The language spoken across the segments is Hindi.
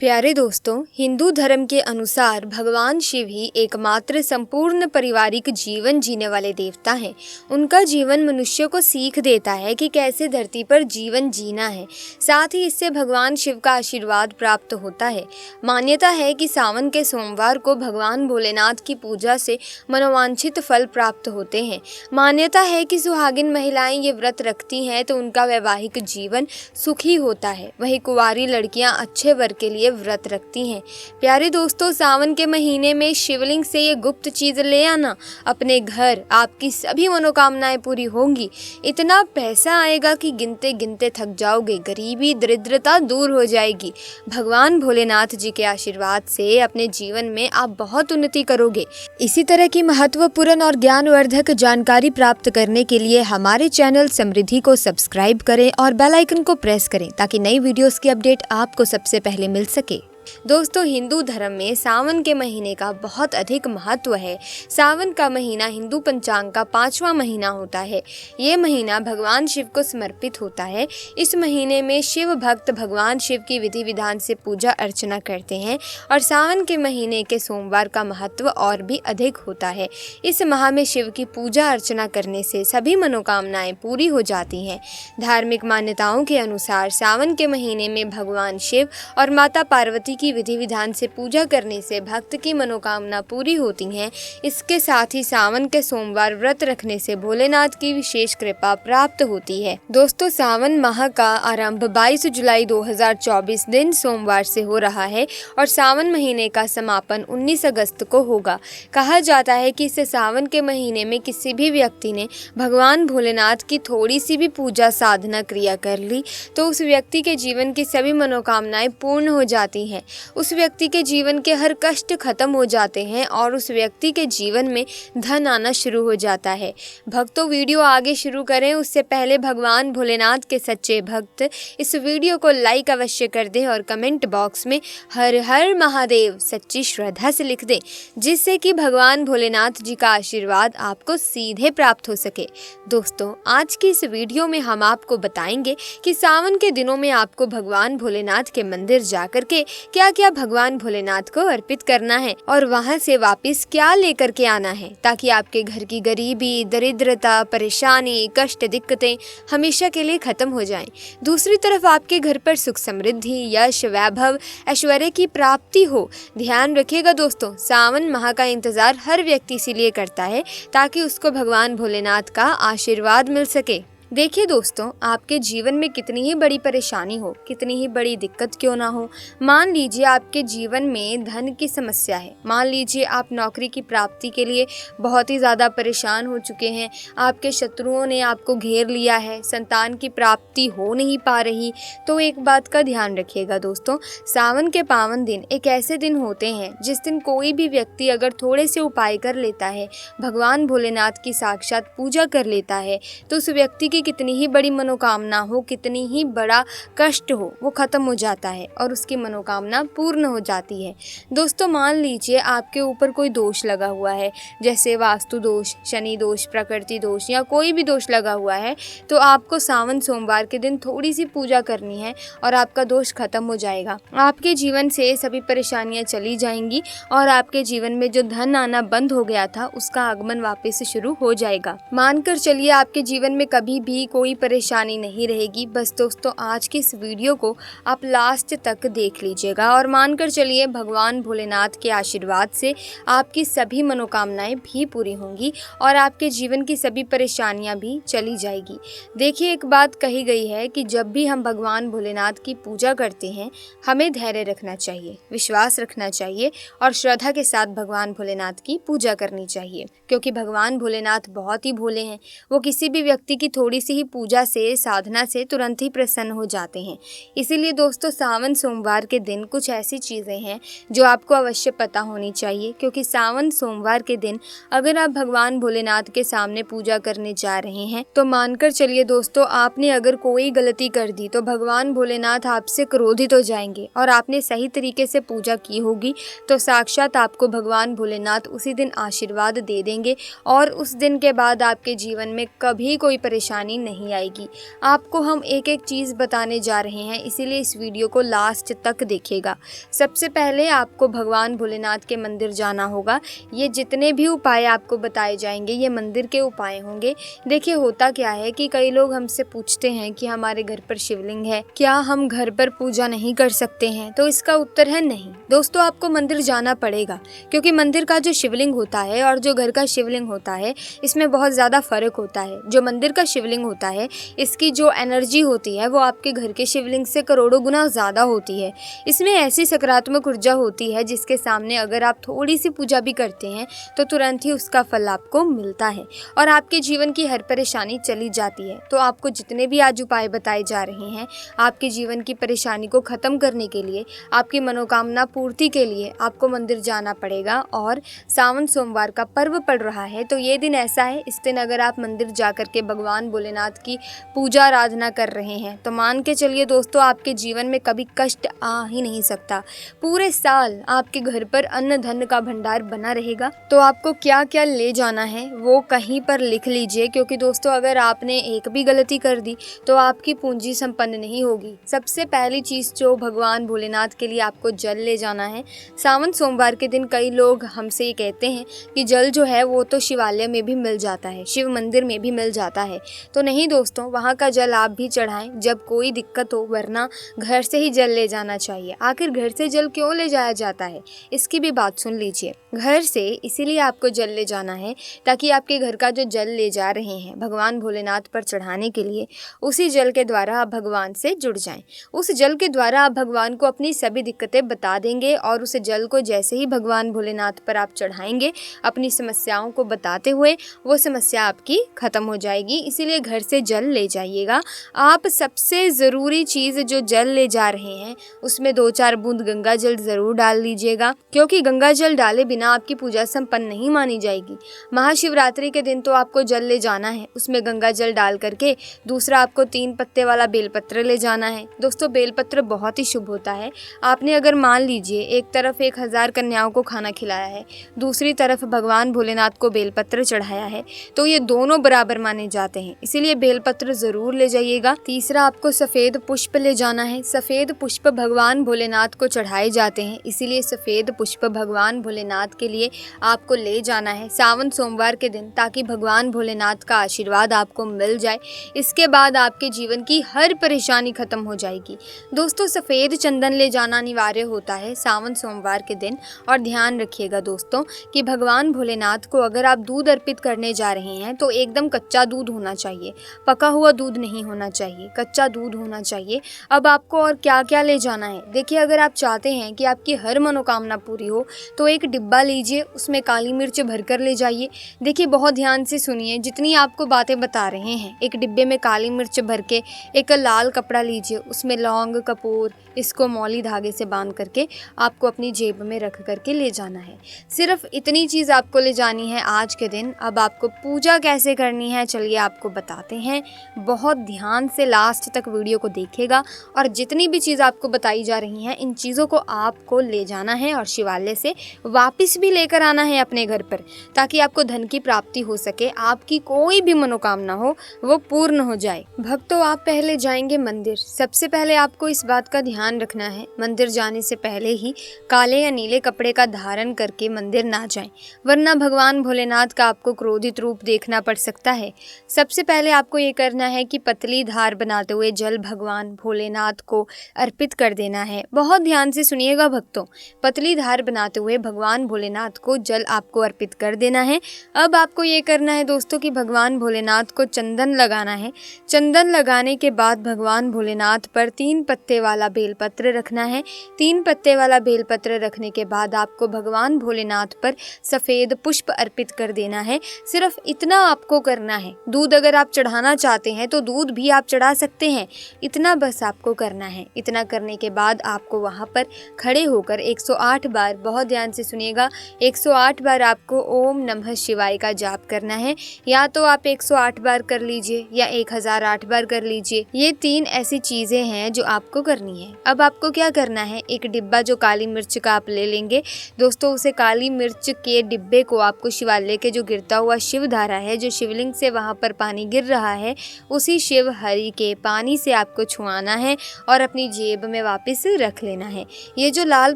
प्यारे दोस्तों, हिंदू धर्म के अनुसार भगवान शिव ही एकमात्र संपूर्ण पारिवारिक जीवन जीने वाले देवता हैं। उनका जीवन मनुष्य को सीख देता है कि कैसे धरती पर जीवन जीना है। साथ ही इससे भगवान शिव का आशीर्वाद प्राप्त होता है। मान्यता है कि सावन के सोमवार को भगवान भोलेनाथ की पूजा से मनोवांछित फल प्राप्त होते हैं। मान्यता है कि सुहागिन महिलाएं ये व्रत रखती हैं तो उनका वैवाहिक जीवन सुखी होता है। वहीं कुंवारी लड़कियां अच्छे वर के लिए व्रत रखती हैं। प्यारे दोस्तों, सावन के महीने में शिवलिंग से ये गुप्त चीज ले आना अपने घर, आपकी सभी मनोकामनाएं पूरी होंगी। इतना पैसा आएगा कि गिनते गिनते थक जाओगे। गरीबी दरिद्रता दूर हो जाएगी। भगवान भोलेनाथ जी के आशीर्वाद से अपने जीवन में आप बहुत उन्नति करोगे। इसी तरह की महत्वपूर्ण और ज्ञानवर्धक जानकारी प्राप्त करने के लिए हमारे चैनल समृद्धि को सब्सक्राइब करें और बेल आइकन को प्रेस करें ताकि नई वीडियोस की अपडेट आपको सबसे पहले मिल सके। दोस्तों, हिंदू धर्म में सावन के महीने का बहुत अधिक महत्व है। सावन का महीना हिंदू पंचांग का 5वां महीना होता है। ये महीना भगवान शिव को समर्पित होता है। इस महीने में शिव भक्त भगवान शिव की विधि विधान से पूजा अर्चना करते हैं और सावन के महीने के सोमवार का महत्व और भी अधिक होता है। इस माह में शिव की पूजा अर्चना करने से सभी मनोकामनाएं पूरी हो जाती हैं। धार्मिक मान्यताओं के अनुसार सावन के महीने में भगवान शिव और माता पार्वती की विधि विधान से पूजा करने से भक्त की मनोकामना पूरी होती हैं। इसके साथ ही सावन के सोमवार व्रत रखने से भोलेनाथ की विशेष कृपा प्राप्त होती है। दोस्तों, सावन माह का आरंभ 22 जुलाई 2024 दिन सोमवार से हो रहा है और सावन महीने का समापन 19 अगस्त को होगा। कहा जाता है कि इस सावन के महीने में किसी भी व्यक्ति ने भगवान भोलेनाथ की थोड़ी सी भी पूजा साधना क्रिया कर ली तो उस व्यक्ति के जीवन की सभी मनोकामनाएं पूर्ण हो जाती हैं। उस व्यक्ति के जीवन के हर कष्ट खत्म हो जाते हैं और उस व्यक्ति के जीवन में धन आना शुरू हो जाता है। भक्तों, वीडियो आगे शुरू करें उससे पहले भगवान भोलेनाथ के सच्चे भक्त इस वीडियो को लाइक अवश्य कर दें और कमेंट बॉक्स में हर हर महादेव सच्ची श्रद्धा से लिख दें, जिससे कि भगवान भोलेनाथ जी का आशीर्वाद आपको सीधे प्राप्त हो सके। दोस्तों, आज की इस वीडियो में हम आपको बताएंगे कि सावन के दिनों में आपको भगवान भोलेनाथ के मंदिर जाकर के क्या क्या भगवान भोलेनाथ को अर्पित करना है और वहां से वापस क्या लेकर के आना है ताकि आपके घर की गरीबी, दरिद्रता, परेशानी, कष्ट, दिक्कतें हमेशा के लिए खत्म हो जाएं। दूसरी तरफ आपके घर पर सुख समृद्धि, यश, वैभव, ऐश्वर्य की प्राप्ति हो। ध्यान रखिएगा दोस्तों, सावन माह का इंतजार हर व्यक्ति इसीलिए करता है ताकि उसको भगवान भोलेनाथ का आशीर्वाद मिल सके। देखिए दोस्तों, आपके जीवन में कितनी ही बड़ी परेशानी हो, कितनी ही बड़ी दिक्कत क्यों ना हो, मान लीजिए आपके जीवन में धन की समस्या है, मान लीजिए आप नौकरी की प्राप्ति के लिए बहुत ही ज़्यादा परेशान हो चुके हैं, आपके शत्रुओं ने आपको घेर लिया है, संतान की प्राप्ति हो नहीं पा रही, तो एक बात का ध्यान रखिएगा दोस्तों, सावन के पावन दिन एक ऐसे दिन होते हैं जिस दिन कोई भी व्यक्ति अगर थोड़े से उपाय कर लेता है, भगवान भोलेनाथ की साक्षात पूजा कर लेता है, तो उस व्यक्ति कितनी ही बड़ी मनोकामना हो, कितनी ही बड़ा कष्ट हो, वो खत्म हो जाता है और उसकी मनोकामना पूर्ण हो जाती है। दोस्तों, मान लीजिए आपके ऊपर कोई दोष लगा हुआ है, जैसे वास्तु दोष, शनि दोष, प्रकृति दोष या कोई भी दोष लगा हुआ है, तो आपको सावन सोमवार के दिन थोड़ी सी पूजा करनी है और आपका दोष खत्म हो जाएगा। आपके जीवन से सभी परेशानियां चली जाएंगी और आपके जीवन में जो धन आना बंद हो गया था उसका आगमन वापस शुरू हो जाएगा। मानकर चलिए आपके जीवन में कभी भी कोई परेशानी नहीं रहेगी। बस दोस्तों, आज की इस वीडियो को आप लास्ट तक देख लीजिएगा और मानकर चलिए भगवान भोलेनाथ के आशीर्वाद से आपकी सभी मनोकामनाएं भी पूरी होंगी और आपके जीवन की सभी परेशानियां भी चली जाएगी। देखिए, एक बात कही गई है कि जब भी हम भगवान भोलेनाथ की पूजा करते हैं हमें धैर्य रखना चाहिए, विश्वास रखना चाहिए और श्रद्धा के साथ भगवान भोलेनाथ की पूजा करनी चाहिए, क्योंकि भगवान भोलेनाथ बहुत ही भोले हैं। वो किसी भी व्यक्ति की थोड़ी सी ही पूजा से, साधना से तुरंत ही प्रसन्न हो जाते हैं। इसीलिए दोस्तों, सावन सोमवार के दिन कुछ ऐसी चीज़ें हैं जो आपको अवश्य पता होनी चाहिए, क्योंकि सावन सोमवार के दिन अगर आप भगवान भोलेनाथ के सामने पूजा करने जा रहे हैं तो मानकर चलिए दोस्तों, आपने अगर कोई गलती कर दी तो भगवान भोलेनाथ आपसे क्रोधित हो जाएंगे और आपने सही तरीके से पूजा की होगी तो साक्षात आपको भगवान भोलेनाथ उसी दिन आशीर्वाद दे देंगे और उस दिन के बाद आपके जीवन में कभी कोई परेशानी परेशानी नहीं आएगी। आपको हम एक एक चीज़ बताने जा रहे हैं, इसीलिए इस वीडियो को लास्ट तक देखिएगा। सबसे पहले आपको भगवान भोलेनाथ के मंदिर जाना होगा। ये जितने भी उपाय आपको बताए जाएंगे ये मंदिर के उपाय होंगे। देखिए होता क्या है कि कई लोग हमसे पूछते हैं कि हमारे घर पर शिवलिंग है, क्या हम घर पर पूजा नहीं कर सकते हैं? तो इसका उत्तर है नहीं। दोस्तों आपको मंदिर जाना पड़ेगा, क्योंकि मंदिर का जो शिवलिंग होता है और जो घर का शिवलिंग होता है इसमें बहुत ज़्यादा फर्क होता है। जो मंदिर का शिवलिंग होता है इसकी जो एनर्जी होती है वो आपके घर के शिवलिंग से करोड़ों गुना ज़्यादा होती है। इसमें ऐसी सकारात्मक ऊर्जा होती है जिसके सामने अगर आप थोड़ी सी पूजा भी करते हैं तो तुरंत ही उसका फल आपको मिलता है और आपके जीवन की हर परेशानी चली जाती है। तो आपको जितने भी आज उपाय बताए जा रहे हैं, आपके जीवन की परेशानी को ख़त्म करने के लिए, आपकी मनोकामना पूर्ति के लिए आपको मंदिर जाना पड़ेगा। और सावन सोमवार का पर्व पड़ रहा है तो ये दिन ऐसा है, इस दिन अगर आप मंदिर जा कर के भगवान भोलेनाथ की पूजा आराधना कर रहे हैं तो मान के चलिए दोस्तों आपके जीवन में कभी कष्ट आ ही नहीं सकता। पूरे साल आपके घर पर अन्न धन का भंडार बना रहेगा। तो आपको क्या क्या ले जाना है वो कहीं पर लिख लीजिए, क्योंकि दोस्तों अगर आपने एक भी गलती कर दी तो आपकी पूंजी संपन्न नहीं होगी। सबसे पहली चीज़ जो भगवान भोलेनाथ के लिए आपको जल ले जाना है। सावन सोमवार के दिन कई लोग हमसे ये कहते हैं कि जल जो है वो तो शिवालय में भी मिल जाता है, शिव मंदिर में भी मिल जाता है। तो नहीं दोस्तों, वहाँ का जल आप भी चढ़ाएं जब कोई दिक्कत हो, वरना घर से ही जल ले जाना चाहिए। आखिर घर से जल क्यों ले जाया जाता है इसकी भी बात सुन लीजिए। घर से इसीलिए आपको जल ले जाना है ताकि आपके घर का जो जल ले जा रहे हैं भगवान भोलेनाथ पर चढ़ाने के लिए, उसी जल के द्वारा आप भगवान से जुड़ जाएं। उस जल के द्वारा आप भगवान को अपनी सभी दिक्कतें बता देंगे और उस जल को जैसे ही भगवान भोलेनाथ पर आप चढ़ाएंगे अपनी समस्याओं को बताते हुए, वो समस्या आपकी ख़त्म हो जाएगी। इसीलिए घर से जल ले जाइएगा। आप सबसे ज़रूरी चीज़ जो जल ले जा रहे हैं उसमें 2-4 बूंद गंगा जल ज़रूर डाल लीजिएगा, क्योंकि गंगा जल डाले बिना आपकी पूजा संपन्न नहीं मानी जाएगी। महाशिवरात्रि के दिन तो आपको जल ले जाना है, उसमें गंगा जल डाल करके दूसरा आपको 3 पत्ते वाला बेलपत्र ले जाना है। दोस्तों बेलपत्र बहुत ही शुभ होता है। आपने अगर मान लीजिए एक तरफ 1000 कन्याओं को खाना खिलाया है, दूसरी तरफ भगवान भोलेनाथ को बेलपत्र चढ़ाया है, तो ये दोनों बराबर माने जाते हैं, इसीलिए बेलपत्र ज़रूर ले जाइएगा। तीसरा आपको सफ़ेद पुष्प ले जाना है। सफ़ेद पुष्प भगवान भोलेनाथ को चढ़ाए जाते हैं, इसीलिए सफ़ेद पुष्प भगवान भोलेनाथ के लिए आपको ले जाना है सावन सोमवार के दिन, ताकि भगवान भोलेनाथ का आशीर्वाद आपको मिल जाए। इसके बाद आपके जीवन की हर परेशानी खत्म हो जाएगी। दोस्तों सफ़ेद चंदन ले जाना अनिवार्य होता है सावन सोमवार के दिन। और ध्यान रखिएगा दोस्तों कि भगवान भोलेनाथ को अगर आप दूध अर्पित करने जा रहे हैं तो एकदम कच्चा दूध होना चाहिए, पका हुआ दूध नहीं होना चाहिए, कच्चा दूध होना चाहिए। अब आपको और क्या क्या ले जाना है, देखिए अगर आप चाहते हैं कि आपकी हर मनोकामना पूरी हो तो एक डिब्बा लीजिए, उसमें काली मिर्च भरकर ले जाइए। देखिए बहुत ध्यान से सुनिए, जितनी आपको बातें बता रहे हैं, एक डिब्बे में काली मिर्च भर के एक लाल कपड़ा लीजिए, उसमें लौंग कपूर इसको मौली धागे से बांध करके आपको अपनी जेब में रख करके ले जाना है। सिर्फ इतनी चीज़ आपको ले जानी है आज के दिन। अब आपको पूजा कैसे करनी है चलिए आपको बताते हैं। बहुत ध्यान से लास्ट तक वीडियो को देखिएगा और जितनी भी चीज़ आपको बताई जा रही हैं इन चीज़ों को आपको ले जाना है और शिवालय से वापस भी लेकर आना है अपने घर पर, ताकि आपको धन की प्राप्ति हो सके, आपकी कोई भी मनोकामना हो वो पूर्ण हो जाए। भक्तों आप पहले जाएंगे मंदिर। सबसे पहले आपको इस बात का ध्यान रखना है, मंदिर जाने से पहले ही काले या नीले कपड़े का धारण करके मंदिर ना जाएं, वरना भगवान भोलेनाथ का आपको क्रोधित रूप देखना पड़ सकता है। सबसे पहले आपको ये करना है कि पतली धार बनाते हुए जल भगवान भोलेनाथ को अर्पित कर देना है। बहुत ध्यान से सुनिएगा भक्तों, पतली धार बनाते हुए भगवान भोलेनाथ को जल आपको अर्पित कर देना है। अब आपको ये करना है दोस्तों कि भगवान भोलेनाथ को चंदन लगाना है। चंदन लगाने के बाद भगवान भोलेनाथ पर 3 पत्ते वाला बेलपत्र रखना है। 3 पत्ते वाला बेलपत्र रखने के बाद आपको भगवान भोलेनाथ पर सफ़ेद पुष्प अर्पित कर देना है। सिर्फ इतना आपको करना है। दूध अगर आप चढ़ाना चाहते हैं तो दूध भी आप चढ़ा सकते हैं, इतना बस आपको करना है। इतना करने के बाद आपको वहाँ पर खड़े होकर 108 बार, बहुत ध्यान से सुनिएगा, 108 बार आपको ओम नमः शिवाय का जाप करना है। या तो आप 108 बार कर लीजिए या 1008 बार कर लीजिए। ये 3 ऐसी चीज़ें हैं जो आपको करनी है। अब आपको क्या करना है, एक डिब्बा जो काली मिर्च का आप ले लेंगे दोस्तों, उसे काली मिर्च के डिब्बे को आपको शिवालय के जो गिरता हुआ शिव धारा है, जो शिवलिंग से वहाँ पर पानी गिर रहा है उसी शिव हरि के पानी से आपको छुआना है और अपनी जेब में वापस रख लेना है। ये जो लाल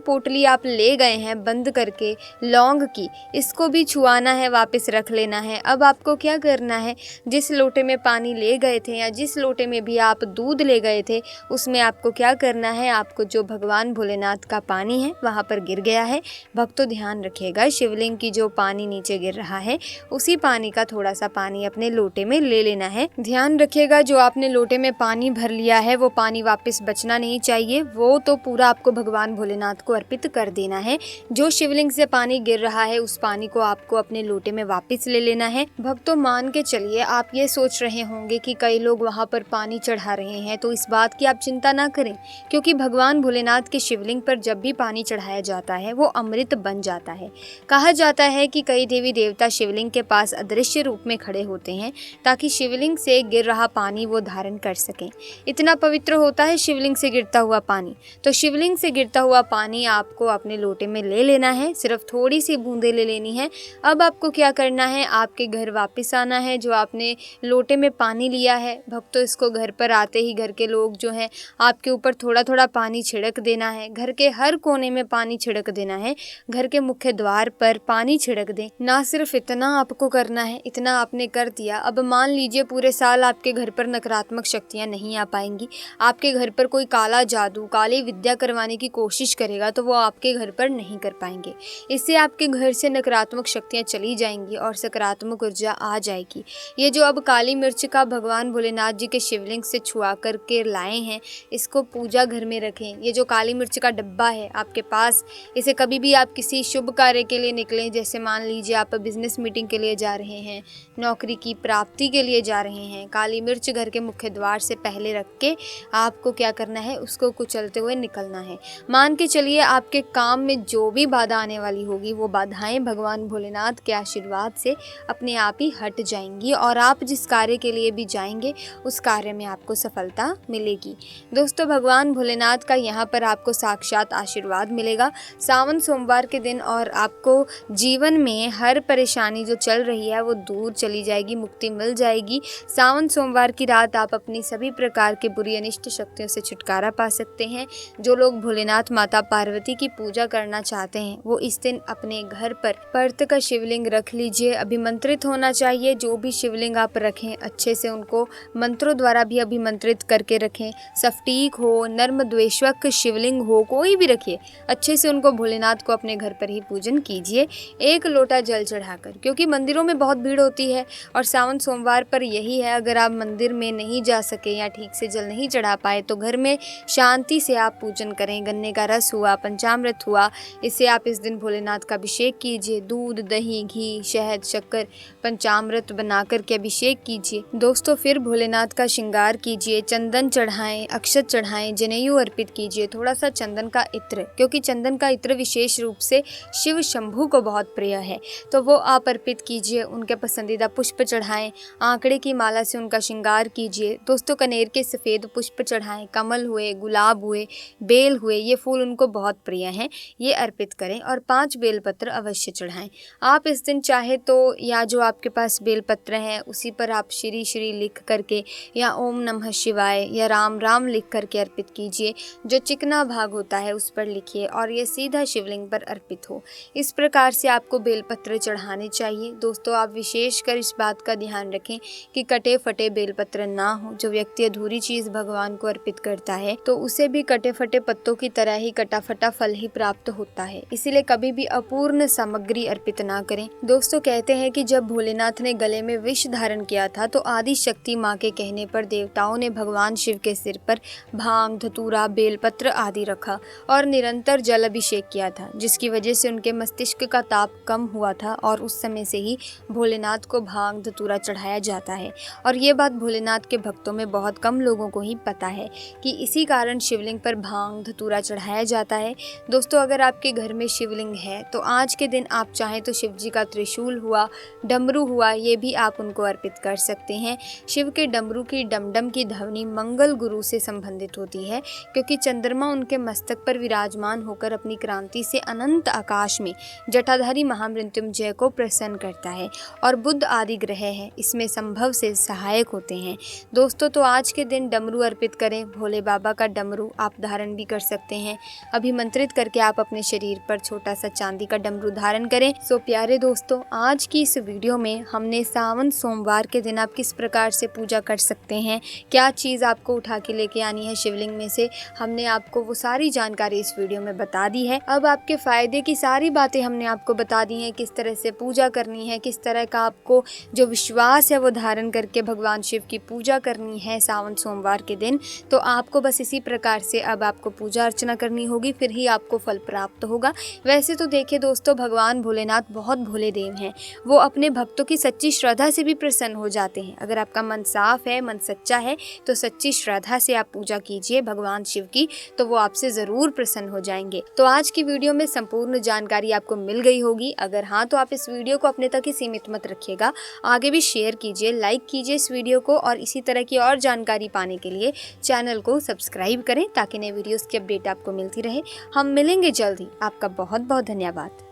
पोटली आप ले गए हैं बंद करके लौंग की, इसको भी छुआना है, वापस रख लेना है। अब आपको क्या करना है, जिस लोटे में पानी ले गए थे या जिस लोटे में भी आप दूध ले गए थे उसमें आपको क्या करना है, आपको जो भगवान भोलेनाथ का पानी है वहाँ पर गिर गया है। भक्तों ध्यान रखिएगा, शिवलिंग की जो पानी नीचे गिर रहा है उसी पानी का थोड़ा सा पानी अपने लोटे में ले लेना है। ध्यान रखिएगा जो आपने लोटे में पानी भर लिया है वो पानी वापस बचना नहीं चाहिए, वो तो पूरा आपको भगवान भोलेनाथ को अर्पित कर देना है। जो शिवलिंग से पानी गिर रहा है उस पानी को आपको अपने लोटे में वापस ले लेना है। भक्तों मान के चलिए, आप ये सोच रहे होंगे कि कई लोग वहाँ पर पानी चढ़ा रहे हैं, तो इस बात की आप चिंता ना करें, क्योंकि भगवान भोलेनाथ के शिवलिंग पर जब भी पानी चढ़ाया जाता है वो अमृत बन जाता है। कहा जाता है कि कई देवी देवता शिवलिंग के पास अदृश्य रूप में खड़े होते हैं ताकि शिवलिंग से गिर रहा पानी वो धारण कर सकें। इतना पवित्र होता है शिवलिंग से गिरता हुआ पानी। तो शिवलिंग से गिरता हुआ पानी आपको अपने लोटे में ले लेना है, सिर्फ थोड़ी सी बूंदे ले लेनी है। अब आपको क्या करना है, आपके घर वापस आना है। जो आपने लोटे में पानी लिया है भक्तों, इसको घर पर आते ही घर के लोग जो हैं आपके ऊपर थोड़ा थोड़ा पानी छिड़क देना है। घर के हर कोने में पानी छिड़क देना है, घर के मुख्य द्वार पर पानी छिड़क दें। ना सिर्फ इतना आपको करना है, इतना आपने कर दिया। अब मान लीजिए पूरे साल आपके घर पर नकारात्मक शक्तियाँ नहीं आ पाएंगी, आपके घर पर कोई काला जादू काली विद्या करवाने की कोशिश करेगा तो वो आपके घर पर नहीं कर पाएंगे। इससे आपके घर से नकारात्मक शक्तियाँ चली जाएंगी और सकारात्मक ऊर्जा आ जाएगी। ये जो अब काली मिर्च का भगवान भोलेनाथ जी के शिवलिंग से छुआ करके लाए हैं, इसको पूजा घर में रखें। ये जो काली मिर्च का डब्बा है आपके पास, इसे कभी भी आप किसी शुभ कार्य के लिए निकलें, जैसे मान लीजिए आप बिजनेस मीटिंग के लिए जा रहे हैं, नौकरी की प्राप्ति के लिए जा रहे हैं, काली मिर्च घर के मुख्य द्वार से पहले रख के आपको क्या करना है, उसको कुचलते हुए निकलना है। मान के चलिए आपके काम में जो भी बाधा आने वाली होगी वो बाधाएं भगवान भोलेनाथ के आशीर्वाद से अपने आप ही हट जाएंगी और आप जिस कार्य के लिए भी जाएंगे उस कार्य में आपको सफलता मिलेगी। दोस्तों भगवान भोलेनाथ का यहाँ पर आपको साक्षात आशीर्वाद मिलेगा सावन सोमवार के दिन, और आपको जीवन में हर परेशानी जो चल रही है वो दूर चली जाएगी, मुक्ति मिल जाएगी। सावन सोमवार की रात आप अपनी सभी प्रकार के बुरी अनिष्ट शक्तियों से छुटकारा पा सकते हैं। जो लोग भोलेनाथ माता पार्वती की पूजा करना चाहते हैं वो इस दिन अपने घर पर पर्त का शिवलिंग रख लीजिए। अभिमंत्रित होना चाहिए, जो भी शिवलिंग आप रखें अच्छे से उनको मंत्रों द्वारा भी अभिमंत्रित करके रखें। सफ्टीक हो, नर्म द्वेषक शिवलिंग हो, कोई भी रखिए, अच्छे से उनको भोलेनाथ को अपने घर पर ही पूजन कीजिए, एक लोटा जल चढ़ाकर, क्योंकि मंदिरों में बहुत भीड़ होती है और सावन सोमवार पर यही है, अगर आप मंदिर में नहीं जा सके या ठीक से जल नहीं चढ़ा पाए तो घर में शांति से आप पूजन करें। गन्ने का रस हुआ, पंचामृत हुआ, इससे आप इस दिन भोलेनाथ का अभिषेक कीजिए। दूध, दही, घी, शहद, शक्कर, पंचामृत बनाकर के अभिषेक कीजिए। दोस्तों फिर भोलेनाथ का श्रृंगार कीजिए, चंदन चढ़ाएं, अक्षत चढ़ाएं, जनेऊ अर्पित कीजिए, थोड़ा सा चंदन का इत्र, क्योंकि चंदन का इत्र विशेष रूप से शिव शंभू को बहुत प्रिय है, तो वो आप अर्पित कीजिए। उनके पसंदीदा पुष्प चढ़ाएं, आंकड़े की माला से उनका श्रृंगार कीजिए। दोस्तों कनेर के सफ़ेद पुष्प चढ़ाएं, कमल हुए, गुलाब हुए, बेल हुए, ये फूल उनको बहुत प्रिय हैं, ये अर्पित करें। और 5 बेलपत्र अवश्य चढ़ाएं। आप इस दिन चाहे तो या जो आपके पास बेलपत्र हैं उसी पर आप श्री श्री लिख करके या ओम नमः शिवाय या राम राम लिख करके अर्पित कीजिए। जो चिकना भाग होता है उस पर लिखिए और ये सीधा शिवलिंग पर अर्पित हो। इस प्रकार से आपको बेलपत्र चढ़ाने चाहिए। दोस्तों आप विशेषकर इस बात का ध्यान रखें कि कटे फटे बेलपत्र ना हो। जो व्यक्ति अधूरी चीज़ भगवान को अर्पित करता है तो उसे भी कटे फटे पत्तों की तरह ही कटा फटा फल ही प्राप्त होता है, इसीलिए कभी भी अपूर्ण सामग्री अर्पित ना करें। दोस्तों कहते हैं कि जब भोलेनाथ ने गले में विष धारण किया था तो आदि शक्ति माँ के कहने पर देवताओं ने भगवान शिव के सिर पर भांग, धतूरा, बेलपत्र आदि रखा और निरंतर जल अभिषेक किया था, जिसकी वजह से उनके मस्तिष्क का ताप कम हुआ था और उस समय से ही भोलेनाथ को भांग, धतूरा चढ़ाया जाता है। और ये बात भोलेनाथ के भक्तों में बहुत कम लोगों को ही पता है कि इसी कारण शिवलिंग पर भांग, धतूरा चढ़ाया जाता है। दोस्तों अगर आपके घर में शिवलिंग है तो आज के दिन आप चाहें तो शिव जी का त्रिशूल हुआ, डमरू हुआ, ये भी आप उनको अर्पित कर सकते हैं। शिव के डमरू की डमडम की ध्वनि मंगल गुरु से संबंधित होती है, क्योंकि चंद्रमा उनके मस्तक पर विराजमान होकर अपनी क्रांति से अनंत आकाश में जटाधारी महामृत्युंजय को प्रसन्न करता है और बुध आदि ग्रह है, इसमें संभव से सहायक होते हैं। दोस्तों, तो आज के दिन डमरू अर्पित करें। भोले बाबा का डमरू आप धारण भी कर सकते हैं। अभिमंत्रित करके आप अपने शरीर पर छोटा सा चांदी का डमरू धारण करें। सो प्यारे दोस्तों, आज की इस वीडियो में हमने सावन सोमवार के दिन आप किस प्रकार से पूजा कर सकते हैं, क्या चीज़ आपको उठा के लेके आनी है शिवलिंग में से, हमने आपको वो सारी जानकारी इस वीडियो में बता दी है। अब आपके फायदे की सारी बातें हमने आपको बता दी हैं, किस तरह से पूजा करनी है, किस तरह का आपको जो विश्वास है वो धारण करके भगवान शिव की पूजा करनी है सावन सोमवार के दिन। तो आपको बस इसी प्रकार से अब आपको पूजा अर्चना करनी होगी, फिर ही आपको फल प्राप्त होगा। वैसे तो देखिए दोस्तों, भगवान भोलेनाथ बहुत भोले देव हैं। वो अपने भक्तों की सच्ची श्रद्धा से भी प्रसन्न हो जाते हैं। अगर आपका मन साफ है, मन सच्चा है, तो सच्ची श्रद्धा से आप पूजा कीजिए भगवान शिव की, तो वो आपसे ज़रूर प्रसन्न हो जाएंगे। तो आज की वीडियो में संपूर्ण जानकारी आपको मिल गई होगी। अगर हाँ, तो आप इस वीडियो को अपने तक ही सीमित मत रखिएगा, आगे भी शेयर कीजिए, लाइक कीजिए इस वीडियो को, और इसी तरह की और जानकारी पाने के लिए चैनल को सब्सक्राइब करें ताकि नए वीडियोस की अपडेट आपको मिलती रहे। हम मिलेंगे जल्द ही। आपका बहुत बहुत धन्यवाद।